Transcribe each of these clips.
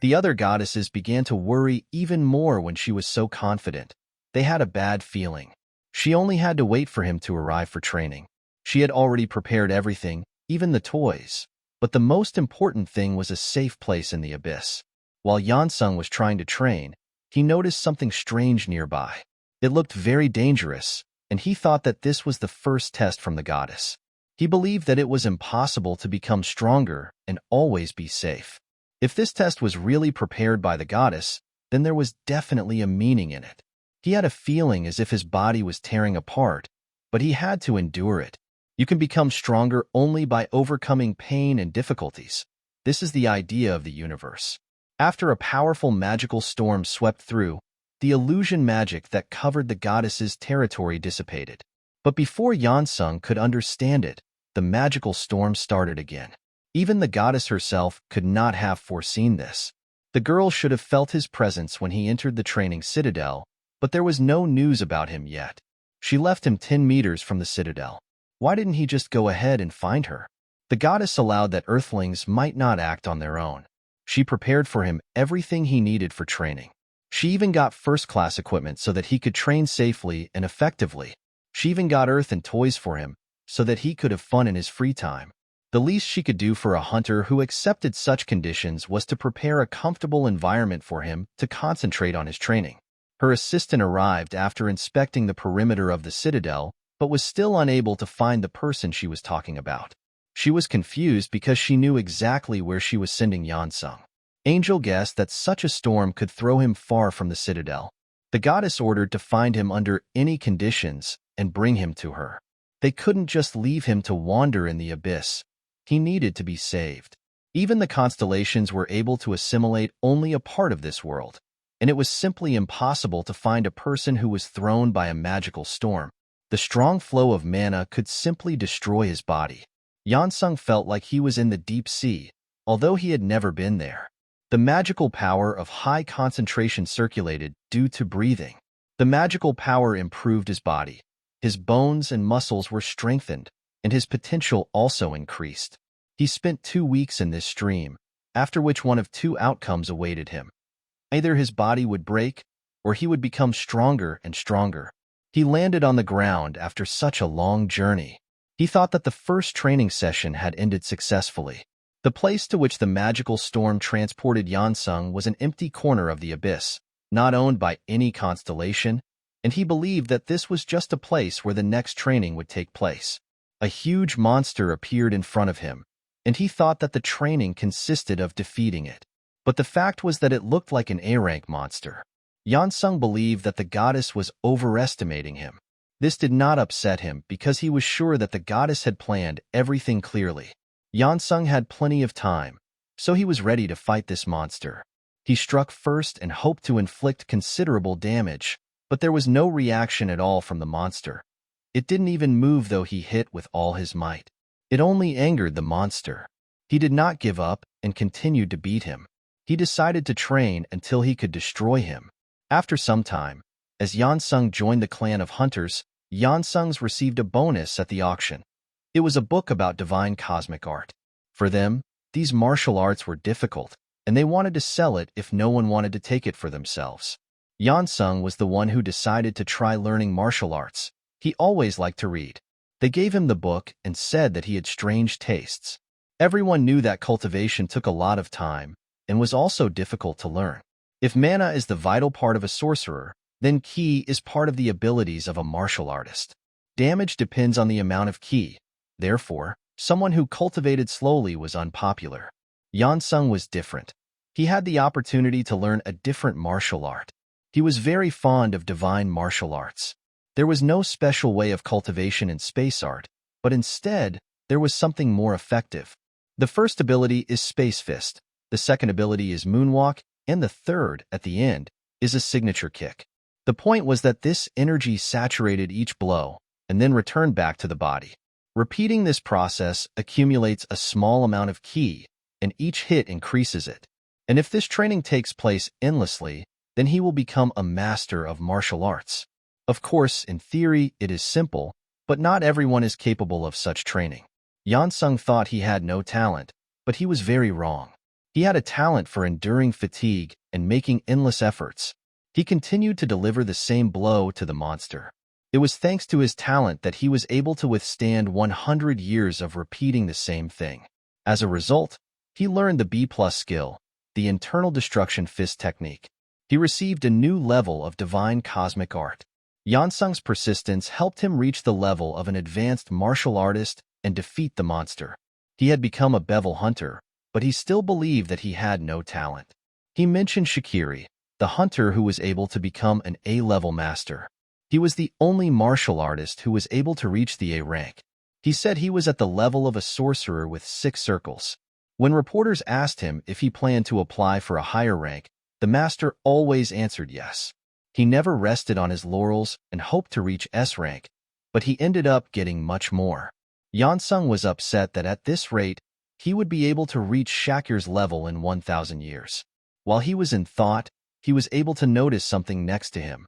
The other goddesses began to worry even more when she was so confident. They had a bad feeling. She only had to wait for him to arrive for training. She had already prepared everything, even the toys. But the most important thing was a safe place in the abyss. While Yansung was trying to train, he noticed something strange nearby. It looked very dangerous, and he thought that this was the first test from the goddess. He believed that it was impossible to become stronger and always be safe. If this test was really prepared by the goddess, then there was definitely a meaning in it. He had a feeling as if his body was tearing apart, but he had to endure it. You can become stronger only by overcoming pain and difficulties. This is the idea of the universe. After a powerful magical storm swept through, the illusion magic that covered the goddess's territory dissipated. But before Yansung could understand it, the magical storm started again. Even the goddess herself could not have foreseen this. The girl should have felt his presence when he entered the training citadel, but there was no news about him yet. She left him 10 meters from the citadel. Why didn't he just go ahead and find her? The goddess allowed that earthlings might not act on their own. She prepared for him everything he needed for training. She even got first-class equipment so that he could train safely and effectively. She even got earth and toys for him so that he could have fun in his free time. The least she could do for a hunter who accepted such conditions was to prepare a comfortable environment for him to concentrate on his training. Her assistant arrived after inspecting the perimeter of the citadel, but was still unable to find the person she was talking about. She was confused because she knew exactly where she was sending Yansung. Angel guessed that such a storm could throw him far from the citadel. The goddess ordered to find him under any conditions and bring him to her. They couldn't just leave him to wander in the abyss. He needed to be saved. Even the constellations were able to assimilate only a part of this world, and it was simply impossible to find a person who was thrown by a magical storm. The strong flow of mana could simply destroy his body. Yansung felt like he was in the deep sea, although he had never been there. The magical power of high concentration circulated due to breathing. The magical power improved his body. His bones and muscles were strengthened, and his potential also increased. He spent 2 weeks in this stream, after which one of 2 outcomes awaited him. Either his body would break, or he would become stronger and stronger. He landed on the ground after such a long journey. He thought that the first training session had ended successfully. The place to which the magical storm transported Yansung was an empty corner of the abyss, not owned by any constellation, and he believed that this was just a place where the next training would take place. A huge monster appeared in front of him, and he thought that the training consisted of defeating it. But the fact was that it looked like an A-rank monster. Yansung believed that the goddess was overestimating him. This did not upset him because he was sure that the goddess had planned everything clearly. Yansung had plenty of time, so he was ready to fight this monster. He struck first and hoped to inflict considerable damage, but there was no reaction at all from the monster. It didn't even move though he hit with all his might. It only angered the monster. He did not give up and continued to beat him. He decided to train until he could destroy him. After some time, as Yansung joined the clan of hunters, Yansungs received a bonus at the auction. It was a book about divine cosmic art. For them, these martial arts were difficult, and they wanted to sell it if no one wanted to take it for themselves. Yansung was the one who decided to try learning martial arts. He always liked to read. They gave him the book and said that he had strange tastes. Everyone knew that cultivation took a lot of time and was also difficult to learn. If mana is the vital part of a sorcerer, then ki is part of the abilities of a martial artist. Damage depends on the amount of ki. Therefore, someone who cultivated slowly was unpopular. Yansung was different. He had the opportunity to learn a different martial art. He was very fond of divine martial arts. There was no special way of cultivation in space art, but instead, there was something more effective. The first ability is Space Fist, the second ability is Moonwalk, and the third, at the end, is a signature kick. The point was that this energy saturated each blow and then returned back to the body. Repeating this process accumulates a small amount of ki, and each hit increases it. And if this training takes place endlessly, then he will become a master of martial arts. Of course, in theory, it is simple, but not everyone is capable of such training. Yansung thought he had no talent, but he was very wrong. He had a talent for enduring fatigue and making endless efforts. He continued to deliver the same blow to the monster. It was thanks to his talent that he was able to withstand 100 years of repeating the same thing. As a result, he learned the B+ skill, the internal destruction fist technique. He received a new level of divine cosmic art. Yansung's persistence helped him reach the level of an advanced martial artist and defeat the monster. He had become a bevel hunter, but he still believed that he had no talent. He mentioned Shikiri, the hunter who was able to become an A-level master. He was the only martial artist who was able to reach the A rank. He said he was at the level of a sorcerer with 6 circles. When reporters asked him if he planned to apply for a higher rank, the master always answered yes. He never rested on his laurels and hoped to reach S rank, but he ended up getting much more. Yansung was upset that at this rate, he would be able to reach Shakir's level in 1,000 years. While he was in thought, he was able to notice something next to him.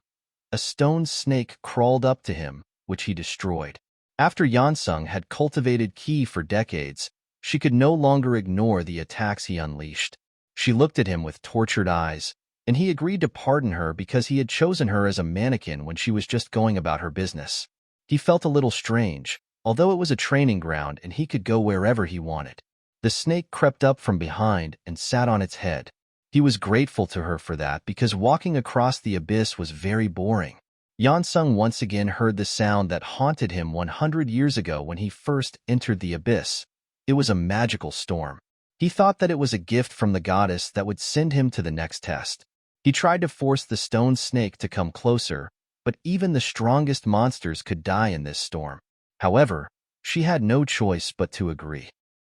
A stone snake crawled up to him, which he destroyed. After Yansung had cultivated Qi for decades, she could no longer ignore the attacks he unleashed. She looked at him with tortured eyes, and he agreed to pardon her because he had chosen her as a mannequin when she was just going about her business. He felt a little strange, although it was a training ground and he could go wherever he wanted. The snake crept up from behind and sat on its head. He was grateful to her for that because walking across the abyss was very boring. Yansung once again heard the sound that haunted him 100 years ago when he first entered the abyss. It was a magical storm. He thought that it was a gift from the goddess that would send him to the next test. He tried to force the stone snake to come closer, but even the strongest monsters could die in this storm. However, she had no choice but to agree.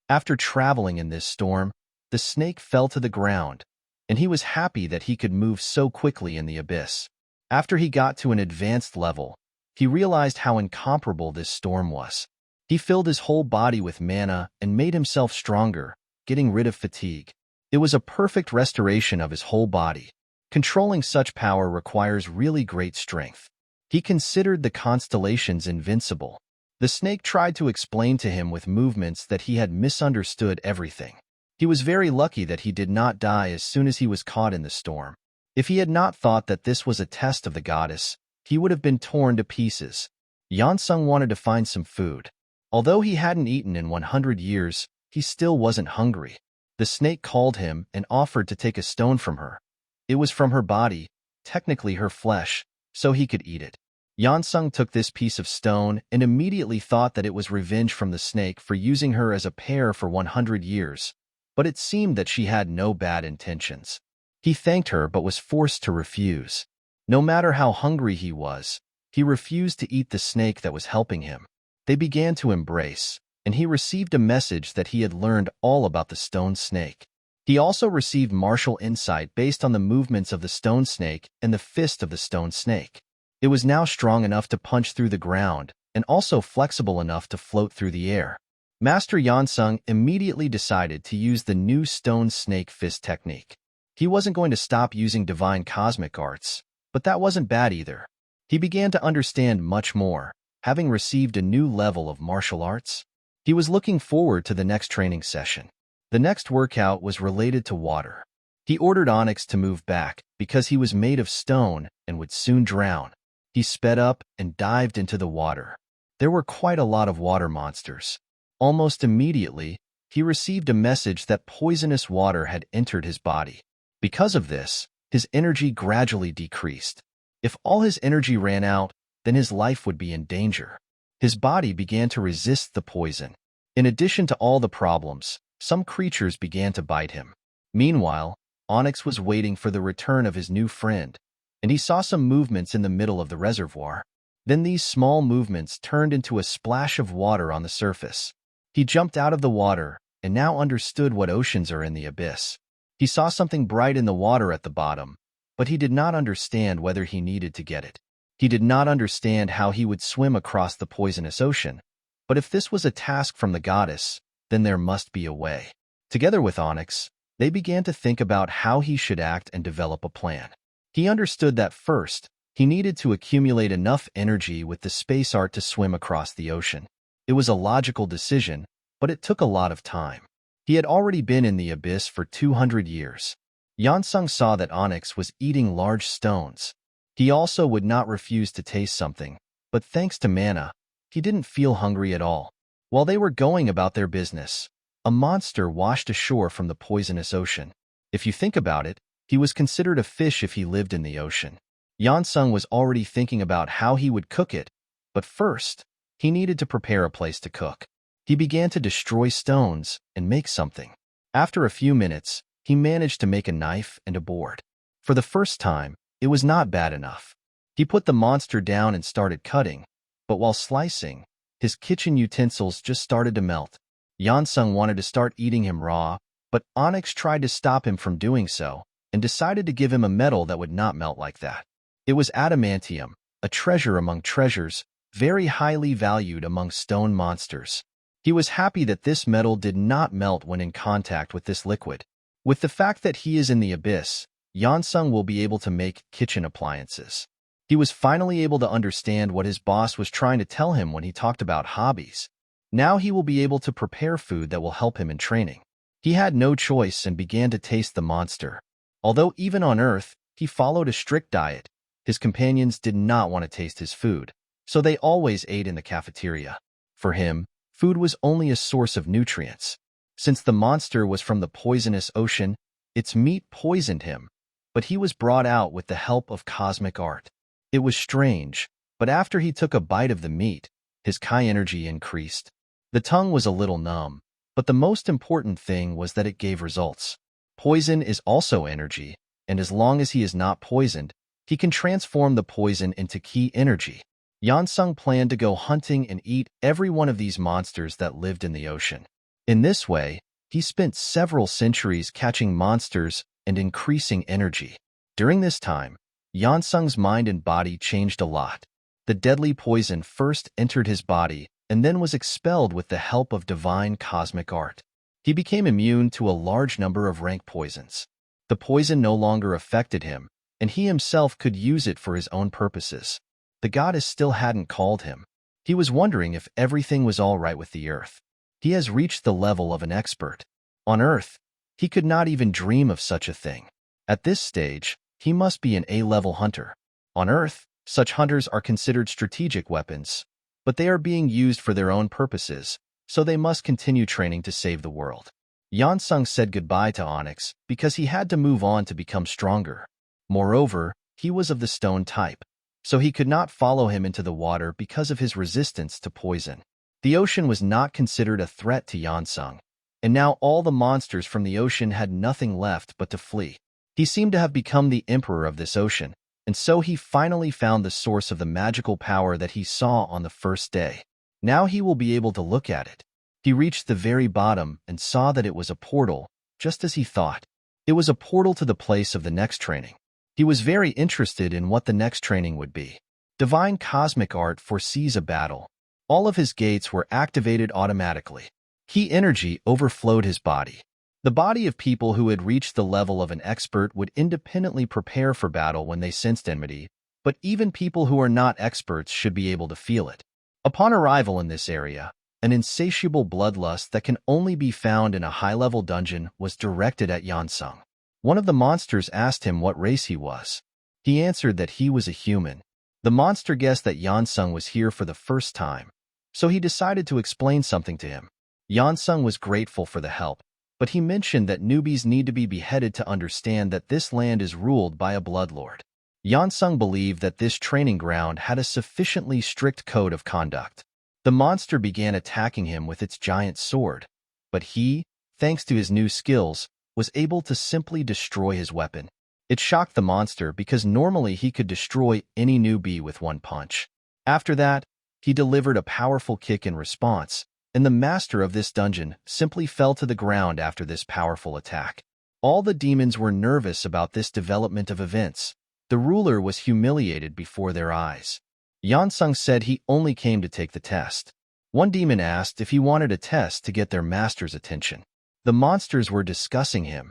After traveling in this storm, the snake fell to the ground, and he was happy that he could move so quickly in the abyss. After he got to an advanced level, he realized how incomparable this storm was. He filled his whole body with mana and made himself stronger, getting rid of fatigue. It was a perfect restoration of his whole body. Controlling such power requires really great strength. He considered the constellations invincible. The snake tried to explain to him with movements that he had misunderstood everything. He was very lucky that he did not die as soon as he was caught in the storm. If he had not thought that this was a test of the goddess, he would have been torn to pieces. Yansung wanted to find some food. Although he hadn't eaten in 100 years, he still wasn't hungry. The snake called him and offered to take a stone from her. It was from her body, technically her flesh, so he could eat it. Yansung took this piece of stone and immediately thought that it was revenge from the snake for using her as a pair for 100 years, but it seemed that she had no bad intentions. He thanked her but was forced to refuse. No matter how hungry he was, he refused to eat the snake that was helping him. They began to embrace, and he received a message that he had learned all about the stone snake. He also received martial insight based on the movements of the stone snake and the fist of the stone snake. It was now strong enough to punch through the ground and also flexible enough to float through the air. Master Yansung immediately decided to use the new stone snake fist technique. He wasn't going to stop using divine cosmic arts, but that wasn't bad either. He began to understand much more, having received a new level of martial arts. He was looking forward to the next training session. The next workout was related to water. He ordered Onyx to move back because he was made of stone and would soon drown. He sped up and dived into the water. There were quite a lot of water monsters. Almost immediately, he received a message that poisonous water had entered his body. Because of this, his energy gradually decreased. If all his energy ran out, then his life would be in danger. His body began to resist the poison. In addition to all the problems, some creatures began to bite him. Meanwhile, Onyx was waiting for the return of his new friend, and he saw some movements in the middle of the reservoir. Then these small movements turned into a splash of water on the surface. He jumped out of the water and now understood what oceans are in the abyss. He saw something bright in the water at the bottom, but he did not understand whether he needed to get it. He did not understand how he would swim across the poisonous ocean, but if this was a task from the goddess, then there must be a way. Together with Onyx, they began to think about how he should act and develop a plan. He understood that first, he needed to accumulate enough energy with the space art to swim across the ocean. It was a logical decision, but it took a lot of time. He had already been in the abyss for 200 years. Yansung saw that Onyx was eating large stones. He also would not refuse to taste something, but thanks to Mana, he didn't feel hungry at all. While they were going about their business, a monster washed ashore from the poisonous ocean. If you think about it, he was considered a fish if he lived in the ocean. Yansung was already thinking about how he would cook it, but first, he needed to prepare a place to cook. He began to destroy stones and make something. After a few minutes, he managed to make a knife and a board. For the first time, it was not bad enough. He put the monster down and started cutting, but while slicing, his kitchen utensils just started to melt. Yansung wanted to start eating him raw, but Onyx tried to stop him from doing so and decided to give him a metal that would not melt like that. It was adamantium, a treasure among treasures, very highly valued among stone monsters. He was happy that this metal did not melt when in contact with this liquid. With the fact that he is in the abyss, Yansung will be able to make kitchen appliances. He was finally able to understand what his boss was trying to tell him when he talked about hobbies. Now he will be able to prepare food that will help him in training. He had no choice and began to taste the monster. Although even on Earth, he followed a strict diet, his companions did not want to taste his food, so they always ate in the cafeteria. For him, food was only a source of nutrients. Since the monster was from the poisonous ocean, its meat poisoned him, but he was brought out with the help of cosmic art. It was strange, but after he took a bite of the meat, his Kai energy increased. The tongue was a little numb, but the most important thing was that it gave results. Poison is also energy, and as long as he is not poisoned, he can transform the poison into Ki energy. Yansung planned to go hunting and eat every one of these monsters that lived in the ocean. In this way, he spent several centuries catching monsters and increasing energy. During this time, Yansung's mind and body changed a lot. The deadly poison first entered his body and then was expelled with the help of divine cosmic art. He became immune to a large number of rank poisons. The poison no longer affected him, and he himself could use it for his own purposes. The goddess still hadn't called him. He was wondering if everything was all right with the earth. He has reached the level of an expert. On Earth, he could not even dream of such a thing. At this stage, he must be an A-level hunter. On Earth, such hunters are considered strategic weapons, but they are being used for their own purposes, so they must continue training to save the world. Yansung said goodbye to Onyx because he had to move on to become stronger. Moreover, he was of the stone type, so he could not follow him into the water because of his resistance to poison. The ocean was not considered a threat to Yansung, and now all the monsters from the ocean had nothing left but to flee. He seemed to have become the emperor of this ocean, and so he finally found the source of the magical power that he saw on the first day. Now he will be able to look at it. He reached the very bottom and saw that it was a portal, just as he thought. It was a portal to the place of the next training. He was very interested in what the next training would be. Divine cosmic art foresees a battle. All of his gates were activated automatically. Ki energy overflowed his body. The body of people who had reached the level of an expert would independently prepare for battle when they sensed enmity, but even people who are not experts should be able to feel it. Upon arrival in this area, an insatiable bloodlust that can only be found in a high-level dungeon was directed at Yansung. One of the monsters asked him what race he was. He answered that he was a human. The monster guessed that Yansung was here for the first time, so he decided to explain something to him. Yansung was grateful for the help, but he mentioned that newbies need to be beheaded to understand that this land is ruled by a bloodlord. Yansung believed that this training ground had a sufficiently strict code of conduct. The monster began attacking him with its giant sword, but he, thanks to his new skills, was able to simply destroy his weapon. It shocked the monster because normally he could destroy any newbie with one punch. After that, he delivered a powerful kick in response, and the master of this dungeon simply fell to the ground after this powerful attack. All the demons were nervous about this development of events. The ruler was humiliated before their eyes. Yansung said he only came to take the test. One demon asked if he wanted a test to get their master's attention. The monsters were discussing him.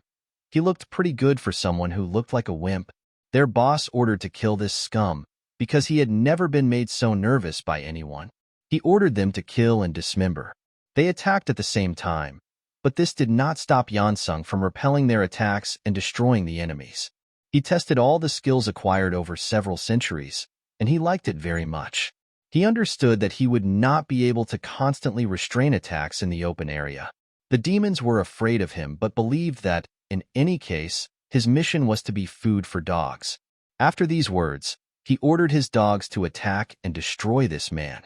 He looked pretty good for someone who looked like a wimp. Their boss ordered to kill this scum because he had never been made so nervous by anyone. He ordered them to kill and dismember. They attacked at the same time, But this did not stop Yansung from repelling their attacks and destroying the enemies. He tested all the skills acquired over several centuries, and he liked it very much. He understood that he would not be able to constantly restrain attacks in the open area. The demons were afraid of him but believed that, in any case, his mission was to be food for dogs. After these words, he ordered his dogs to attack and destroy this man.